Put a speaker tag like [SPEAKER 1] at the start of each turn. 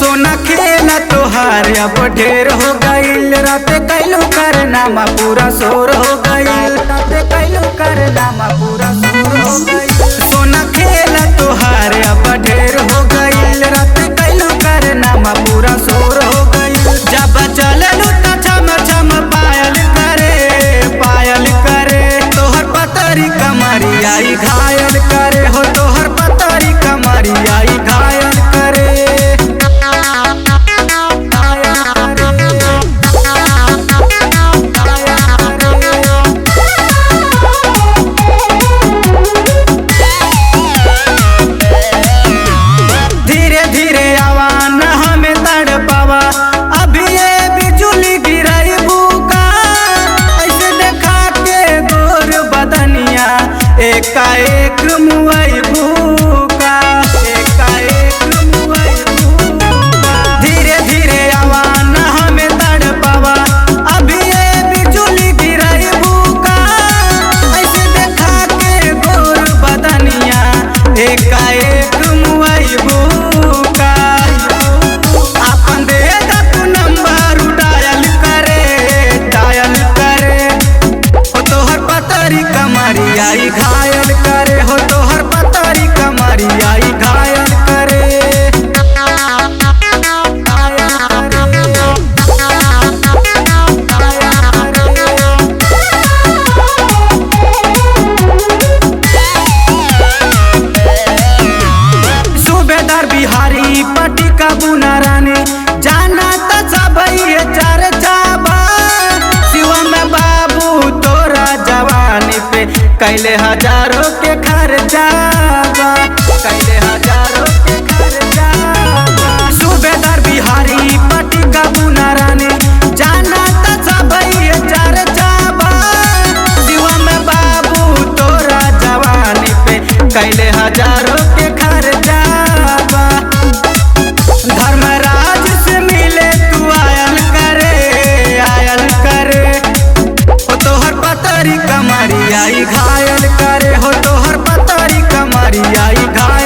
[SPEAKER 1] सोना खेला तोहार अब ढेर हो गईल। रात कैलू करनामा पूरा शोर हो गईल। रात कैलू करनामा पूरा शोर हो गईल। सोना खेला तोहार अब ढेर हो गईल। रात कैलू करनामा पूरा शोर हो गईल। जब चललू त छम छम पायल करे तोहर पतरी कमरिया घायल करे हो। तोहर पतरी कमरिया घायल करे। धीरे धीरे आवान हमें तड़पावा, अभी ये बिजुली गिराई बुका। ऐसे देखा के गोर बदनिया एकाएक मुआई भूका। एकाएक मुआई भूका। धीरे धीरे आवान हमें तड़पावा, अभी ये बिजुली गिराई बुका। ऐसे देखा के गोर बदनिया एकाएक मुआई भूका। अपन दे दा तू नंबर डायल करे हो। तोहर पतरी कमरिया घायल करे हो। तोहर पतरी कमरिया घायल करे। सूबेदार बिहारी पटी का बुना रानी जाना त सबई चर्चा बा। शिवम बाबू तोरा जवानी पे कैले हजारों के खर्चा बा। कैले हजारों के खर्चा बा। सूबेदार बिहारी पटी का बुना रानी जाना त सबई चर्चा बा। शिवम बाबू तोरा जवानी पे कैले हजारों के खर्चा बा। धर्मराज से मिले तू आयल करे हो। तोहर पतरी कमरिया घायल करे हो। तोहर पतरी कमरिया घायल